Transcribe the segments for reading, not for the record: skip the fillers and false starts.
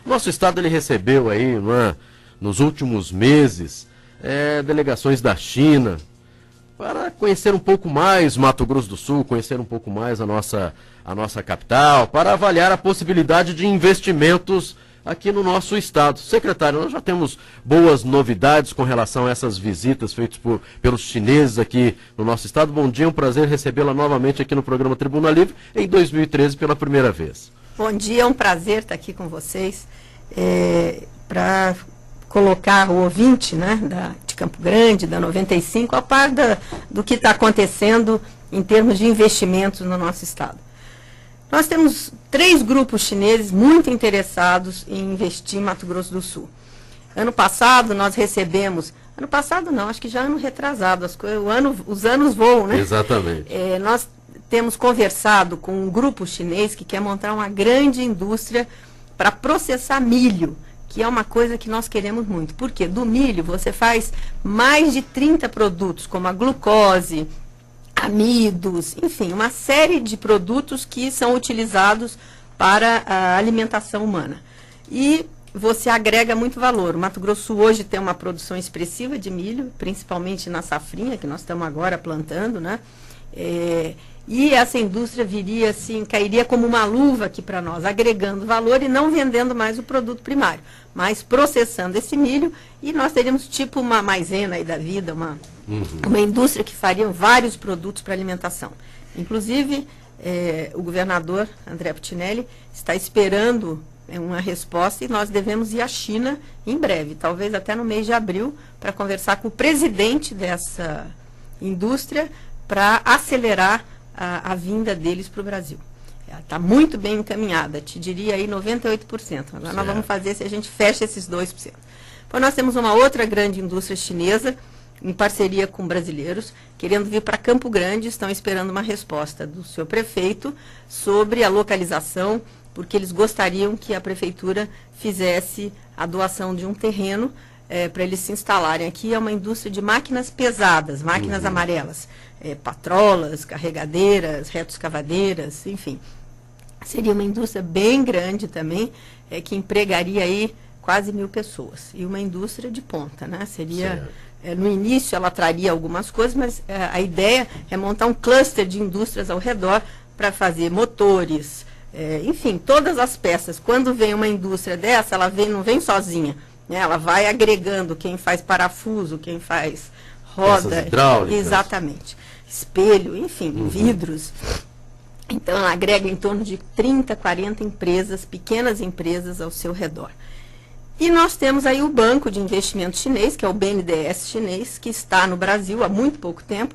Nosso estado ele recebeu aí, nos últimos meses, delegações da China, para conhecer um pouco mais Mato Grosso do Sul, conhecer um pouco mais a nossa capital, para avaliar a possibilidade de investimentos aqui no nosso estado. Secretário, nós já temos boas novidades com relação a essas visitas feitas pelos chineses aqui no nosso estado. Bom dia, é um prazer recebê-la novamente aqui no programa Tribuna Livre, em 2013 pela primeira vez. Bom dia, é um prazer estar aqui com vocês, para colocar o ouvinte, né, de Campo Grande, da 95, a par do que está acontecendo em termos de investimentos no nosso estado. Nós temos 3 grupos chineses muito interessados em investir em Mato Grosso do Sul. Ano passado nós recebemos, ano passado não, acho que já ano retrasado, os anos voam, né? Exatamente. Nós temos conversado com um grupo chinês que quer montar uma grande indústria para processar milho, que é uma coisa que nós queremos muito. Por quê? Do milho você faz mais de 30 produtos, como a glucose, amidos, enfim, uma série de produtos que são utilizados para a alimentação humana. E você agrega muito valor. O Mato Grosso hoje tem uma produção expressiva de milho, principalmente na safrinha, que nós estamos agora plantando, né? E essa indústria viria assim, cairia como uma luva aqui para nós, agregando valor e não vendendo mais o produto primário, mas processando esse milho, e nós teríamos tipo uma maisena aí da vida, uma indústria que faria vários produtos para alimentação. Inclusive, o governador André Putinelli está esperando uma resposta e nós devemos ir à China em breve, talvez até no mês de abril, para conversar com o presidente dessa indústria para acelerar a vinda deles para o Brasil. Ela está muito bem encaminhada, te diria aí 98%. Agora nós vamos fazer se a gente fecha esses 2%. Pois nós temos uma outra grande indústria chinesa, em parceria com brasileiros, querendo vir para Campo Grande, estão esperando uma resposta do seu prefeito sobre a localização, porque eles gostariam que a prefeitura fizesse a doação de um terreno para eles se instalarem aqui. É uma indústria de máquinas pesadas, máquinas amarelas, patrolas, carregadeiras, retroescavadeiras, enfim. Seria uma indústria bem grande também, que empregaria aí quase 1.000 pessoas. E uma indústria de ponta, né? Seria, no início ela traria algumas coisas, mas a ideia é montar um cluster de indústrias ao redor para fazer motores, enfim, todas as peças. Quando vem uma indústria dessa, ela não vem sozinha, né? Ela vai agregando quem faz parafuso, quem faz roda, peças hidráulicas. Exatamente, espelho, enfim, vidros. Então ela agrega em torno de 30, 40 empresas, pequenas empresas ao seu redor. E nós temos aí o Banco de Investimento Chinês, que é o BNDES chinês, que está no Brasil há muito pouco tempo.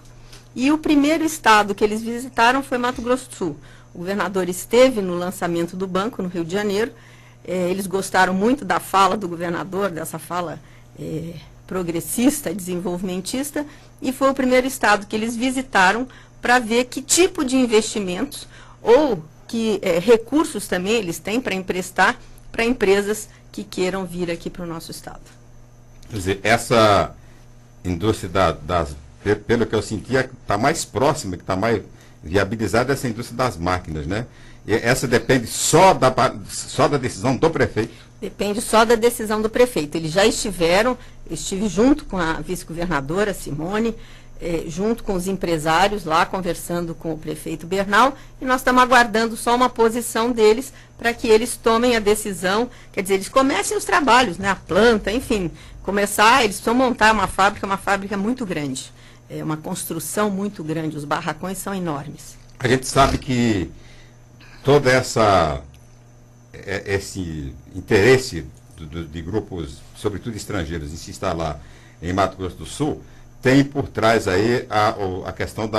E o primeiro estado que eles visitaram foi Mato Grosso do Sul. O governador esteve no lançamento do banco no Rio de Janeiro. Eles gostaram muito da fala do governador, dessa fala progressista, desenvolvimentista, e foi o primeiro estado que eles visitaram para ver que tipo de investimentos ou que recursos também eles têm para emprestar para empresas que queiram vir aqui para o nosso estado. Quer dizer, essa indústria pelo que eu senti, está mais próxima, que está mais viabilizada essa indústria das máquinas, né? E essa depende só da decisão do prefeito? Depende só da decisão do prefeito. Eles já estiveram, eu estive junto com a vice-governadora Simone, junto com os empresários lá, conversando com o prefeito Bernal, e nós estamos aguardando só uma posição deles para que eles tomem a decisão, quer dizer, eles comecem os trabalhos, né, a planta, enfim, eles precisam montar uma fábrica muito grande, uma construção muito grande, os barracões são enormes. A gente sabe que todo esse interesse de grupos, sobretudo estrangeiros, em se instalar em Mato Grosso do Sul, tem por trás aí a questão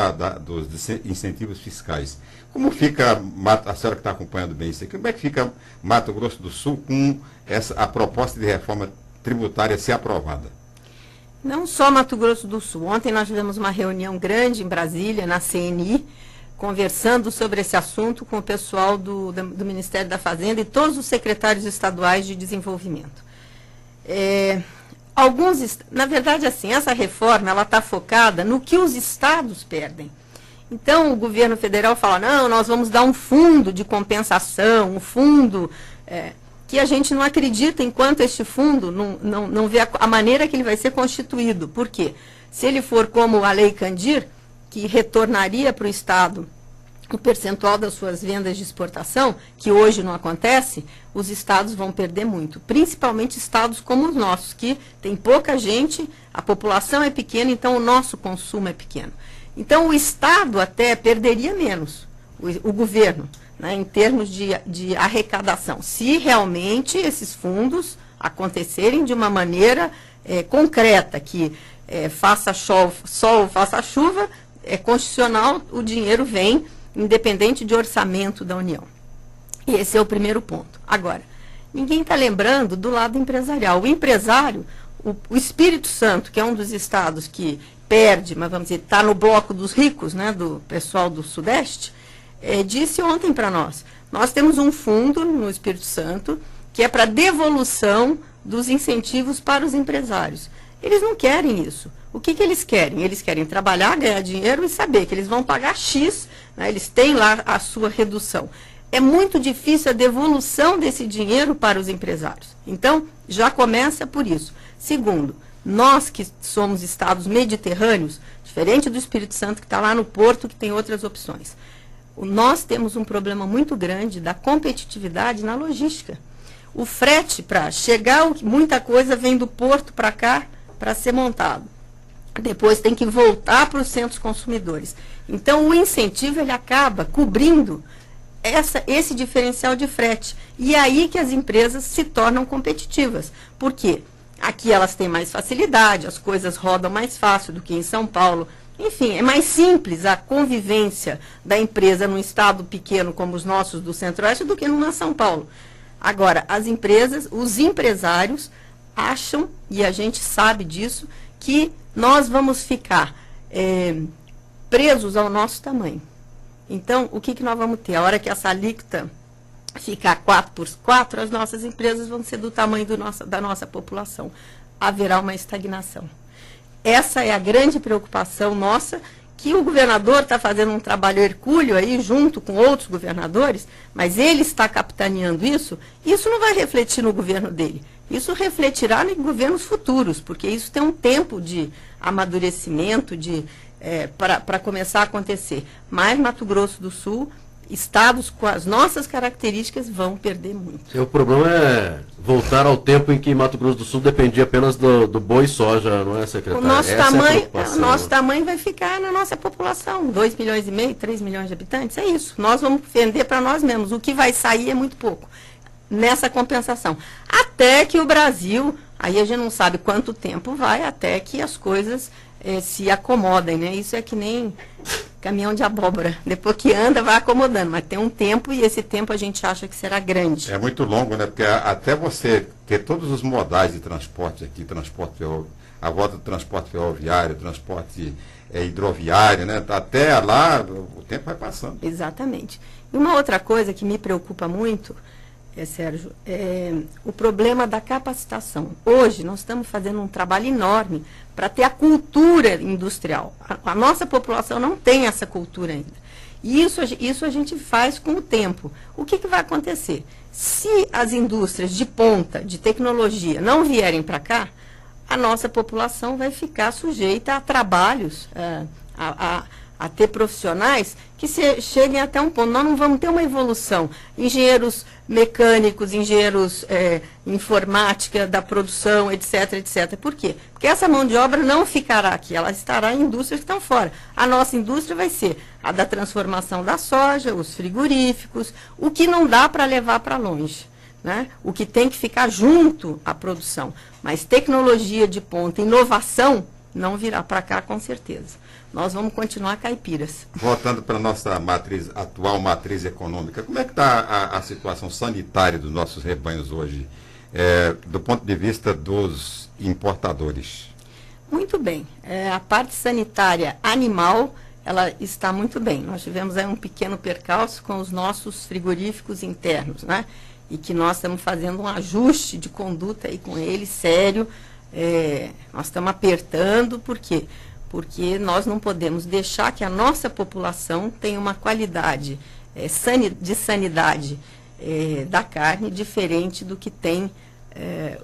dos incentivos fiscais. Como fica, a senhora que está acompanhando bem isso aqui, como é que fica Mato Grosso do Sul com a proposta de reforma tributária ser aprovada? Não só Mato Grosso do Sul. Ontem nós tivemos uma reunião grande em Brasília, na CNI, conversando sobre esse assunto com o pessoal do Ministério da Fazenda e todos os secretários estaduais de desenvolvimento. Na verdade, assim, essa reforma ela está focada no que os estados perdem. Então, o governo federal fala, não, nós vamos dar um fundo de compensação, um fundo que a gente não acredita enquanto este fundo não vê a maneira que ele vai ser constituído. Por quê? Se ele for como a Lei Candir, que retornaria para o Estado o percentual das suas vendas de exportação, que hoje não acontece, os estados vão perder muito. Principalmente estados como os nossos, que tem pouca gente, a população é pequena, então o nosso consumo é pequeno. Então o Estado até perderia menos, o governo, né, em termos de arrecadação, se realmente esses fundos acontecerem de uma maneira concreta, que faça sol, faça chuva, é constitucional, o dinheiro vem, independente de orçamento da União. E esse é o primeiro ponto. Agora, ninguém está lembrando do lado empresarial. O empresário, o Espírito Santo, que é um dos estados que perde, mas vamos dizer, está no bloco dos ricos, né, do pessoal do Sudeste, disse ontem para nós temos um fundo no Espírito Santo que é para devolução dos incentivos para os empresários. Eles não querem isso. O que eles querem? Eles querem trabalhar, ganhar dinheiro e saber que eles vão pagar X, né, eles têm lá a sua redução. É muito difícil a devolução desse dinheiro para os empresários. Então, já começa por isso. Segundo, nós que somos estados mediterrâneos, diferente do Espírito Santo, que está lá no Porto, que tem outras opções, nós temos um problema muito grande da competitividade na logística. O frete, para chegar, muita coisa vem do Porto para cá para ser montado. Depois tem que voltar para os centros consumidores. Então, o incentivo ele acaba cobrindo esse diferencial de frete. E é aí que as empresas se tornam competitivas. Por quê? Aqui elas têm mais facilidade, as coisas rodam mais fácil do que em São Paulo. Enfim, é mais simples a convivência da empresa num estado pequeno como os nossos do Centro-Oeste do que numa São Paulo. Agora, as empresas, os empresários acham, e a gente sabe disso, que nós vamos ficar presos ao nosso tamanho. Então, o que nós vamos ter? A hora que essa alíquota ficar 4x4, as nossas empresas vão ser do tamanho da nossa população. Haverá uma estagnação. Essa é a grande preocupação nossa, que o governador está fazendo um trabalho hercúleo aí, junto com outros governadores, mas ele está capitaneando isso, isso não vai refletir no governo dele. Isso refletirá em governos futuros, porque isso tem um tempo de amadurecimento para começar a acontecer. Mas Mato Grosso do Sul, estados com as nossas características vão perder muito. O problema é voltar ao tempo em que Mato Grosso do Sul dependia apenas do boi e soja, não é, secretário? O nosso tamanho vai ficar na nossa população, 2,5 milhões, 3 milhões de habitantes, é isso. Nós vamos vender para nós mesmos. O que vai sair é muito pouco nessa compensação. Até que o Brasil, aí a gente não sabe quanto tempo vai, até que as coisas se acomodem, né? Isso é que nem caminhão de abóbora. Depois que anda, vai acomodando, mas tem um tempo e esse tempo a gente acha que será grande. É muito longo, né? Porque até você ter todos os modais de transporte aqui, a volta do transporte ferroviário, transporte hidroviário, né? Até lá, o tempo vai passando. Exatamente. E uma outra coisa que me preocupa muito, Sérgio, o problema da capacitação. Hoje nós estamos fazendo um trabalho enorme para ter a cultura industrial. A nossa população não tem essa cultura ainda. E isso a gente faz com o tempo. O que vai acontecer? Se as indústrias de ponta, de tecnologia, não vierem para cá, a nossa população vai ficar sujeita a trabalhos, a ter profissionais que cheguem até um ponto. Nós não vamos ter uma evolução. Engenheiros mecânicos, engenheiros informática da produção, etc, etc. Por quê? Porque essa mão de obra não ficará aqui, ela estará em indústrias que estão fora. A nossa indústria vai ser a da transformação da soja, os frigoríficos, o que não dá para levar para longe, né? O que tem que ficar junto à produção. Mas tecnologia de ponta, inovação, não virá para cá com certeza. Nós vamos continuar caipiras. Voltando para a nossa atual matriz econômica, como é que está a situação sanitária dos nossos rebanhos hoje, do ponto de vista dos importadores? Muito bem. A parte sanitária animal, ela está muito bem. Nós tivemos aí um pequeno percalço com os nossos frigoríficos internos, né? E que nós estamos fazendo um ajuste de conduta aí com eles, sério. Nós estamos apertando, por quê? Porque nós não podemos deixar que a nossa população tenha uma qualidade de sanidade da carne diferente do que tem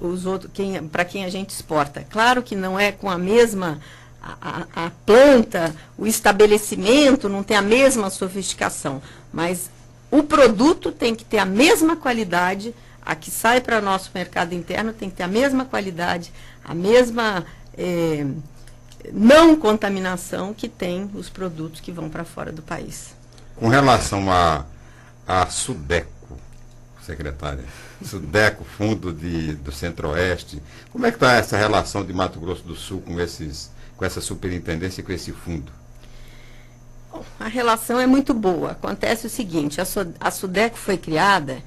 os outros, para quem a gente exporta. Claro que não é com a mesma a planta, o estabelecimento não tem a mesma sofisticação, mas o produto tem que ter a mesma qualidade, a que sai para o nosso mercado interno tem que ter a mesma qualidade, a mesma não contaminação que tem os produtos que vão para fora do país. Com relação a Sudeco, secretária, Sudeco, Fundo do Centro-Oeste, como é que está essa relação de Mato Grosso do Sul com essa superintendência e com esse fundo? Bom, a relação é muito boa. Acontece o seguinte, a Sudeco foi criada,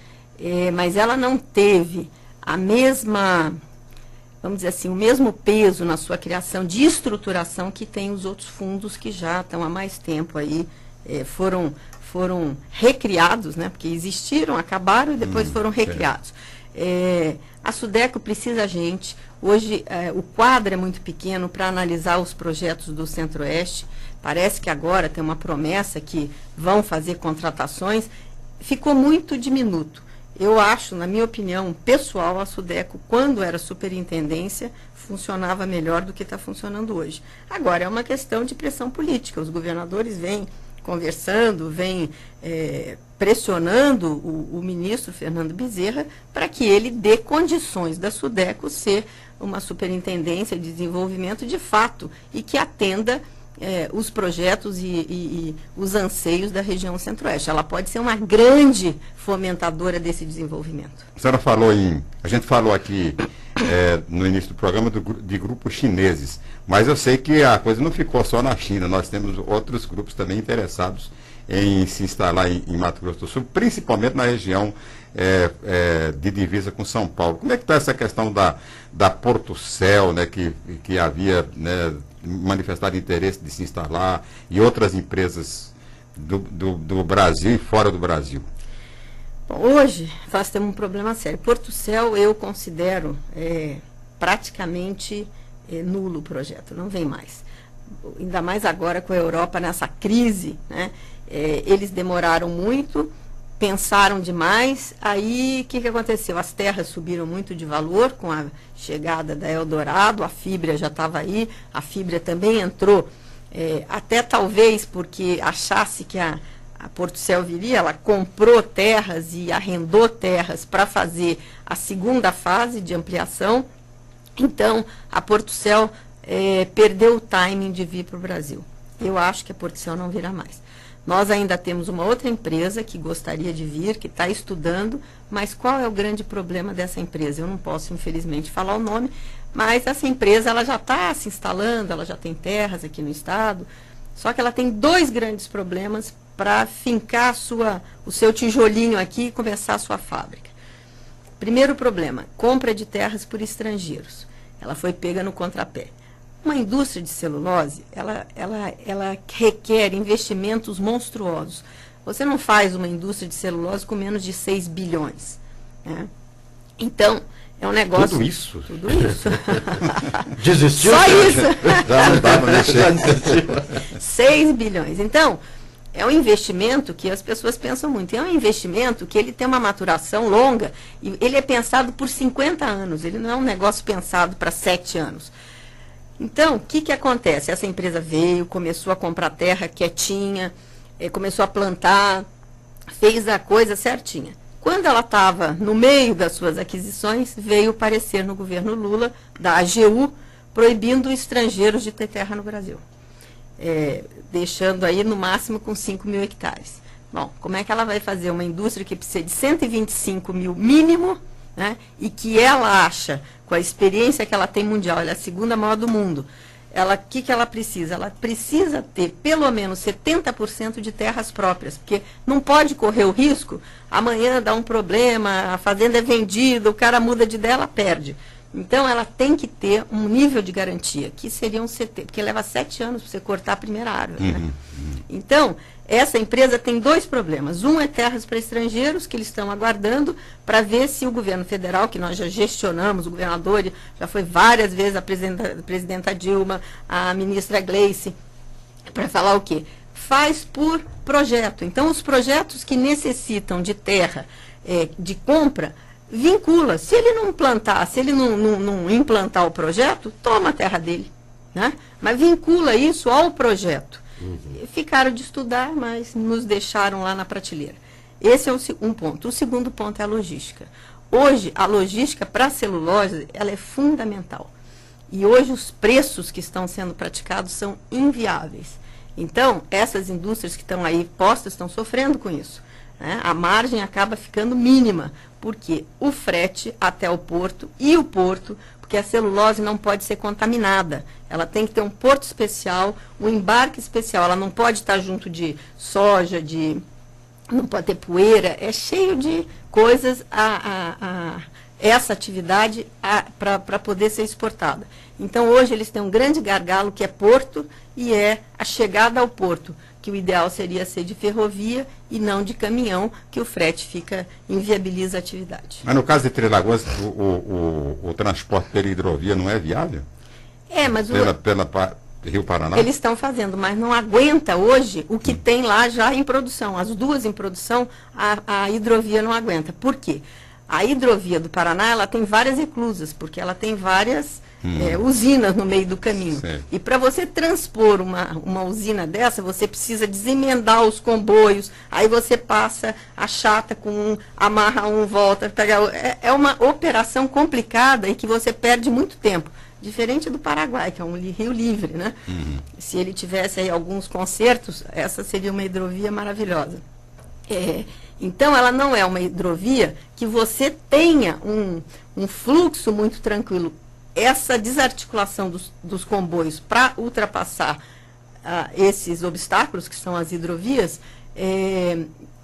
mas ela não teve a mesma, vamos dizer assim, o mesmo peso na sua criação de estruturação que tem os outros fundos que já estão há mais tempo aí, foram recriados, né, porque existiram, acabaram e depois foram recriados. A Sudeco precisa da gente. Hoje o quadro é muito pequeno para analisar os projetos do Centro-Oeste. Parece que agora tem uma promessa que vão fazer contratações. Ficou muito diminuto. Eu acho, na minha opinião pessoal, a Sudeco, quando era superintendência, funcionava melhor do que está funcionando hoje. Agora, é uma questão de pressão política. Os governadores vêm conversando, vêm pressionando o ministro Fernando Bezerra para que ele dê condições da Sudeco ser uma superintendência de desenvolvimento de fato e que atenda os projetos e os anseios da região Centro-Oeste. Ela pode ser uma grande fomentadora desse desenvolvimento. A senhora a gente falou aqui no início do programa de grupos chineses, mas eu sei que a coisa não ficou só na China, nós temos outros grupos também interessados em se instalar em Mato Grosso do Sul, principalmente na região de divisa com São Paulo. Como é que está essa questão da Portucel, né, que havia, né, manifestado interesse de se instalar, e outras empresas do Brasil e fora do Brasil? Bom, hoje nós temos um problema sério. Portucel eu considero praticamente nulo o projeto, não vem mais. Ainda mais agora com a Europa nessa crise, né? Eles demoraram muito, pensaram demais, aí o que aconteceu? As terras subiram muito de valor com a chegada da Eldorado, a Fibria já estava aí, a Fibria também entrou, até talvez porque achasse que a Portucel viria, ela comprou terras e arrendou terras para fazer a segunda fase de ampliação, então a Portucel perdeu o timing de vir para o Brasil. Eu acho que a Portucel não virá mais. Nós ainda temos uma outra empresa que gostaria de vir, que está estudando, mas qual é o grande problema dessa empresa? Eu não posso, infelizmente, falar o nome, mas essa empresa ela já está se instalando, ela já tem terras aqui no estado, só que ela tem dois grandes problemas para fincar o seu tijolinho aqui e começar a sua fábrica. Primeiro problema, compra de terras por estrangeiros. Ela foi pega no contrapé. Uma indústria de celulose, ela requer investimentos monstruosos. Você não faz uma indústria de celulose com menos de 6 bilhões. Né? Então, é um negócio... Tudo isso? Tudo isso. Desistiu? Só isso. Já não dá para mexer. 6 bilhões. Então, é um investimento que as pessoas pensam muito. É um investimento que ele tem uma maturação longa e ele é pensado por 50 anos. Ele não é um negócio pensado para 7 anos. Então, o que acontece? Essa empresa veio, começou a comprar terra quietinha, começou a plantar, fez a coisa certinha. Quando ela estava no meio das suas aquisições, veio o parecer no governo Lula, da AGU, proibindo estrangeiros de ter terra no Brasil. Deixando aí no máximo com 5 mil hectares. Bom, como é que ela vai fazer uma indústria que precisa de 125 mil mínimo, né, e que ela acha, com a experiência que ela tem mundial, ela é a segunda maior do mundo, o que ela precisa? Ela precisa ter pelo menos 70% de terras próprias, porque não pode correr o risco, amanhã dá um problema, a fazenda é vendida, o cara muda de ideia, ela perde. Então, ela tem que ter um nível de garantia, que seria um CT, porque leva 7 anos para você cortar a primeira árvore. Né? Então, essa empresa tem dois problemas. Um é terras para estrangeiros, que eles estão aguardando para ver se o governo federal, que nós já gestionamos, o governador já foi várias vezes a presidenta Dilma, a ministra Gleice, para falar o quê? Faz por projeto. Então, os projetos que necessitam de terra de compra, vincula. Se ele não plantar, se ele não implantar o projeto, toma a terra dele, né? Mas vincula isso ao projeto. Ficaram de estudar, mas nos deixaram lá na prateleira. Esse é um ponto. O segundo ponto é a logística. Hoje, a logística para a celulose, ela é fundamental. E hoje os preços que estão sendo praticados são inviáveis. Então, essas indústrias que estão aí postas estão sofrendo com isso, né? A margem acaba ficando mínima, porque o frete até o porto e o porto, porque a celulose não pode ser contaminada. Ela tem que ter um porto especial, um embarque especial. Ela não pode estar junto de soja, não pode ter poeira. É cheio de coisas essa atividade para poder ser exportada. Então, hoje eles têm um grande gargalo, que é porto, e é a chegada ao porto, que o ideal seria ser de ferrovia e não de caminhão, que o frete inviabiliza a atividade. Mas no caso de Três Lagoas, o transporte pela hidrovia não é viável? Mas pela Rio Paraná? Eles estão fazendo, mas não aguenta hoje o que tem lá já em produção. As duas em produção, a hidrovia não aguenta. Por quê? A hidrovia do Paraná, ela tem várias eclusas, porque ela tem várias usinas no meio do caminho. Certo. E para você transpor uma usina dessa, você precisa desemendar os comboios, aí você passa a chata com amarra volta, pega. É uma operação complicada e que você perde muito tempo. Diferente do Paraguai, que é um rio livre, né? Se ele tivesse aí alguns concertos, essa seria uma hidrovia maravilhosa. Então, ela não é uma hidrovia que você tenha um fluxo muito tranquilo. Essa desarticulação dos comboios para ultrapassar esses obstáculos, que são as hidrovias,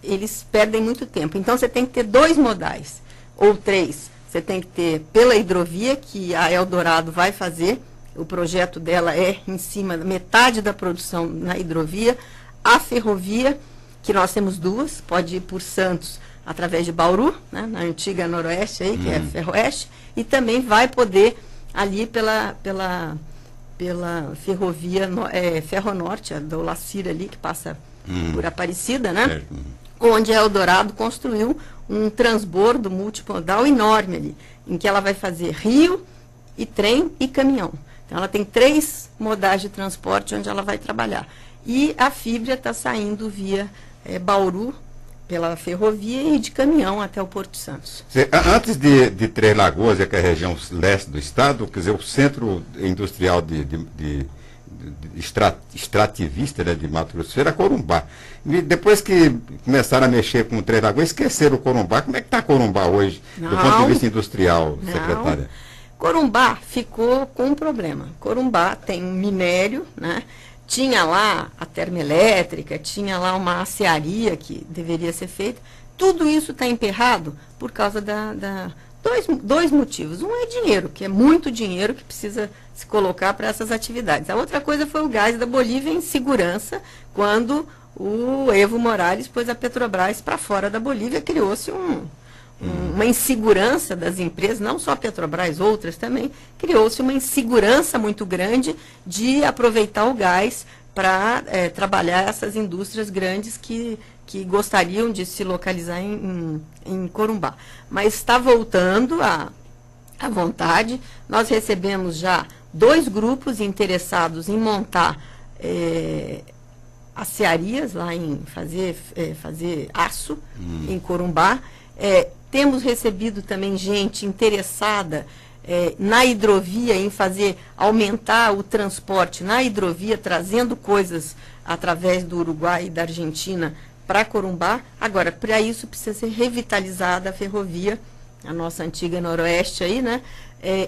eles perdem muito tempo. Então, você tem que ter 2 modais, ou 3. Você tem que ter pela hidrovia, que a Eldorado vai fazer. O projeto dela é em cima da metade da produção na hidrovia. A ferrovia, que nós temos 2, pode ir por Santos através de Bauru, né, na antiga Noroeste, aí, que é Ferroeste, e também vai poder ali pela ferrovia Ferronorte, a do Lacira ali, que passa por Aparecida, né? Onde a Eldorado construiu um transbordo multimodal enorme ali, em que ela vai fazer rio e trem e caminhão. Então, ela tem 3 modais de transporte onde ela vai trabalhar. E a fibra está saindo via Bauru, pela ferrovia, e de caminhão até o Porto Santos. Antes de Três Lagoas, que é a região leste do estado, quer dizer, o centro industrial extrativista, né, de Mato Grosso era Corumbá. E depois que começaram a mexer com Três Lagoas, esqueceram o Corumbá. Como é que está Corumbá hoje, do ponto de vista industrial, secretária? Corumbá ficou com um problema. Corumbá tem um minério, né? Tinha lá a termoelétrica, tinha lá uma aciaria que deveria ser feita. Tudo isso está emperrado por causa dois motivos. Um é dinheiro, que é muito dinheiro que precisa se colocar para essas atividades. A outra coisa foi o gás da Bolívia em segurança, quando o Evo Morales pôs a Petrobras para fora da Bolívia, criou-se uma insegurança das empresas, não só a Petrobras, outras também, criou-se uma insegurança muito grande de aproveitar o gás para trabalhar essas indústrias grandes que gostariam de se localizar em Corumbá. Mas está voltando à vontade. Nós recebemos já 2 grupos interessados em montar aciarias lá em fazer aço em Corumbá. Temos recebido também gente interessada na hidrovia, em aumentar o transporte na hidrovia, trazendo coisas através do Uruguai e da Argentina para Corumbá. Agora, para isso precisa ser revitalizada a ferrovia, a nossa antiga Noroeste aí, né?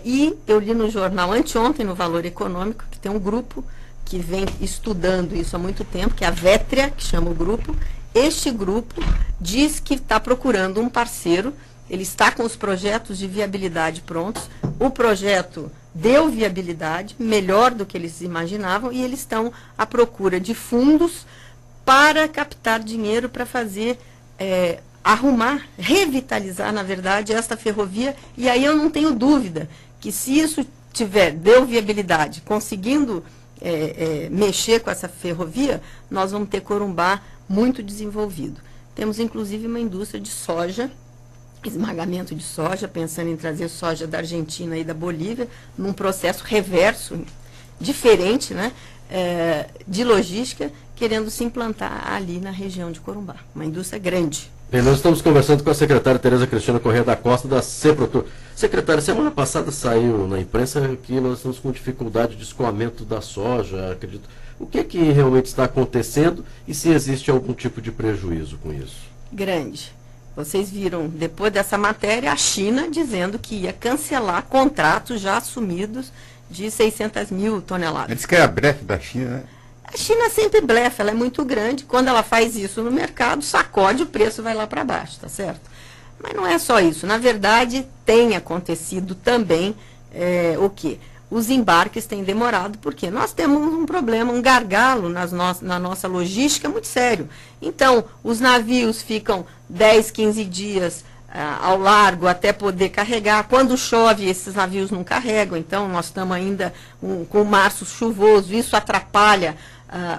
E eu li no jornal anteontem, no Valor Econômico, que tem um grupo que vem estudando isso há muito tempo, que é a Vétria, que chama o grupo. Este grupo diz que está procurando um parceiro, ele está com os projetos de viabilidade prontos, o projeto deu viabilidade, melhor do que eles imaginavam, e eles estão à procura de fundos para captar dinheiro para fazer, arrumar, revitalizar, na verdade, esta ferrovia. E aí eu não tenho dúvida que, se isso deu viabilidade, conseguindo mexer com essa ferrovia, nós vamos ter Corumbá muito desenvolvido. Temos, inclusive, uma indústria de soja esmagamento de soja, pensando em trazer soja da Argentina e da Bolívia, num processo reverso, diferente, né, de logística, querendo se implantar ali na região de Corumbá. Uma indústria grande. Bem, nós estamos conversando com a secretária Tereza Cristina Corrêa da Costa, da Seprotur. Secretária, semana passada saiu na imprensa que nós estamos com dificuldade de escoamento da soja, acredito. O que é que realmente está acontecendo e se existe algum tipo de prejuízo com isso? Grande. Vocês viram, depois dessa matéria, a China dizendo que ia cancelar contratos já assumidos de 600 mil toneladas. Diz que é a blefe da China, né? A China sempre blefa, ela é muito grande. Quando ela faz isso no mercado, sacode, o preço vai lá para baixo, tá certo? Mas não é só isso. Na verdade, tem acontecido também o quê? Os embarques têm demorado, porque nós temos um problema, um gargalo na nossa logística muito sério. Então, os navios ficam 10, 15 dias ao largo até poder carregar. Quando chove, esses navios não carregam. Então, nós estamos ainda com março chuvoso, isso atrapalha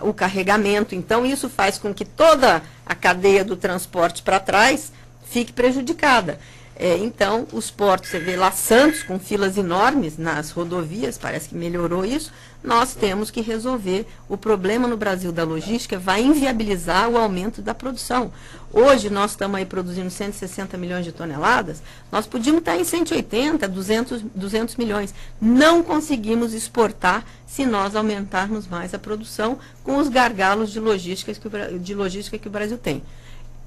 o carregamento. Então, isso faz com que toda a cadeia do transporte para trás fique prejudicada. Então, os portos, você vê lá Santos com filas enormes nas rodovias, parece que melhorou isso. Nós temos que resolver o problema no Brasil da logística, vai inviabilizar o aumento da produção. Hoje nós estamos aí produzindo 160 milhões de toneladas, nós podíamos estar em 180, 200 milhões. Não conseguimos exportar se nós aumentarmos mais a produção com os gargalos de logística que o Brasil tem.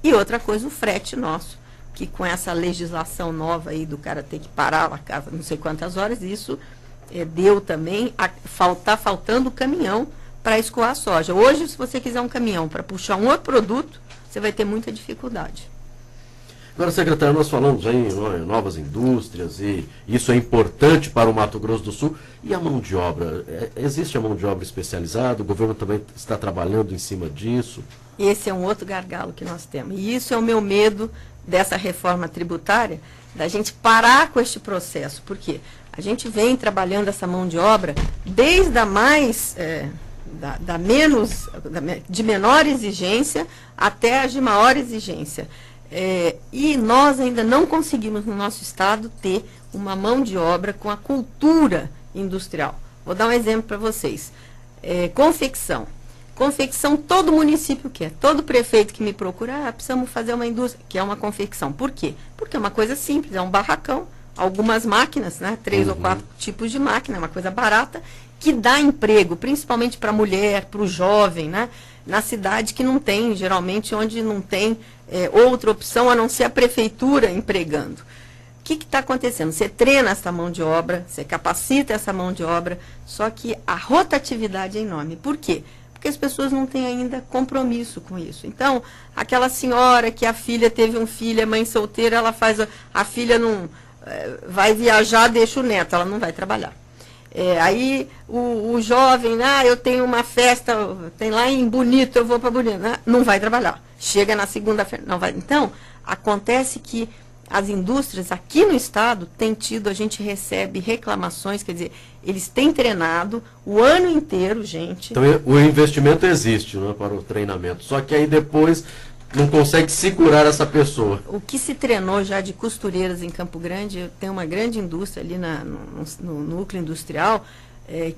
E outra coisa, o frete nosso, que com essa legislação nova aí do cara ter que parar a casa não sei quantas horas, isso deu também, tá faltando caminhão para escoar a soja. Hoje, se você quiser um caminhão para puxar um outro produto, você vai ter muita dificuldade. Agora, secretário, nós falamos aí em novas indústrias e isso é importante para o Mato Grosso do Sul. E a mão de obra? Existe a mão de obra especializada? O governo também está trabalhando em cima disso? Esse é um outro gargalo que nós temos. E isso é o meu medo dessa reforma tributária, da gente parar com este processo. Por quê? A gente vem trabalhando essa mão de obra desde a mais, de menor exigência até a de maior exigência. E nós ainda não conseguimos no nosso estado ter uma mão de obra com a cultura industrial. Vou dar um exemplo para vocês. Confecção. Confecção, todo município quer. Todo prefeito que me procura, precisamos fazer uma indústria, que é uma confecção. Por quê? Porque é uma coisa simples, é um barracão, algumas máquinas, né? 3 ou 4 tipos de máquina, é uma coisa barata, que dá emprego, principalmente para a mulher, para o jovem, né? Na cidade que não tem, geralmente, onde não tem outra opção a não ser a prefeitura empregando. O que está acontecendo? Você treina essa mão de obra, você capacita essa mão de obra, só que a rotatividade é enorme. Por quê? Porque as pessoas não têm ainda compromisso com isso. Então, aquela senhora que a filha teve um filho, é mãe solteira, ela faz, a filha não vai viajar, deixa o neto, ela não vai trabalhar. Aí o jovem, eu tenho uma festa, tem lá em Bonito, eu vou para Bonito, não vai trabalhar. Chega na segunda-feira, não vai. Então, acontece que as indústrias aqui no estado têm tido, a gente recebe reclamações, quer dizer, eles têm treinado o ano inteiro, gente. Então o investimento existe, né, para o treinamento, só que aí depois não consegue segurar essa pessoa. O que se treinou já de costureiras em Campo Grande, tem uma grande indústria ali no núcleo industrial,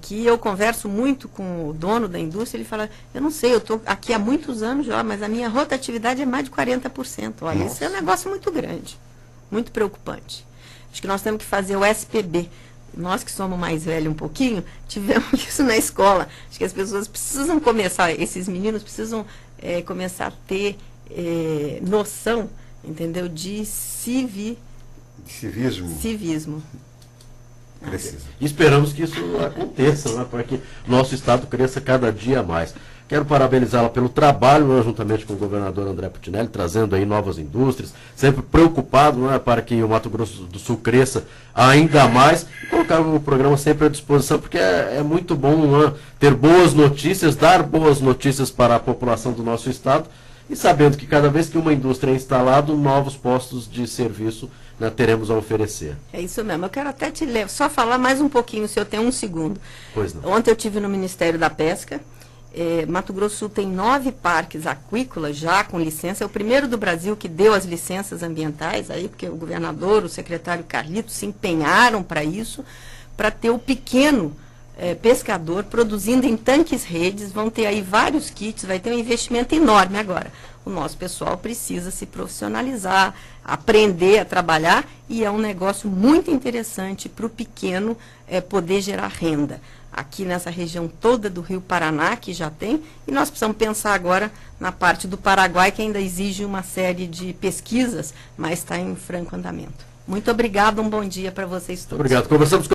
que eu converso muito com o dono da indústria, ele fala, eu não sei, eu estou aqui há muitos anos já, mas a minha rotatividade é mais de 40%. Olha, isso é um negócio muito grande. Muito preocupante. Acho que nós temos que fazer o SPB. Nós que somos mais velhos um pouquinho, tivemos isso na escola. Acho que as pessoas precisam começar, esses meninos precisam começar a ter noção, entendeu, de civismo. Precisa. E esperamos que isso aconteça, né, para que nosso estado cresça cada dia mais. Quero parabenizá-la pelo trabalho, né, juntamente com o governador André Putinelli, trazendo aí novas indústrias, sempre preocupado, né, para que o Mato Grosso do Sul cresça ainda mais, e colocar o programa sempre à disposição, porque é muito bom, né, ter boas notícias, dar boas notícias para a população do nosso estado, e sabendo que cada vez que uma indústria é instalada, novos postos de serviço, né, teremos a oferecer. É isso mesmo. Eu quero até só falar mais um pouquinho, se eu tenho um segundo. Pois não. Ontem eu estive no Ministério da Pesca, Mato Grosso do Sul tem 9 parques aquícolas já com licença. É o primeiro do Brasil que deu as licenças ambientais, aí, porque o governador, o secretário Carlito se empenharam para isso, para ter o pequeno pescador produzindo em tanques redes. Vão ter aí vários kits, vai ter um investimento enorme agora. O nosso pessoal precisa se profissionalizar, aprender a trabalhar, e é um negócio muito interessante para o pequeno poder gerar renda. Aqui nessa região toda do Rio Paraná, que já tem, e nós precisamos pensar agora na parte do Paraguai, que ainda exige uma série de pesquisas, mas está em franco andamento. Muito obrigada, um bom dia para vocês todos. Obrigado. Conversamos com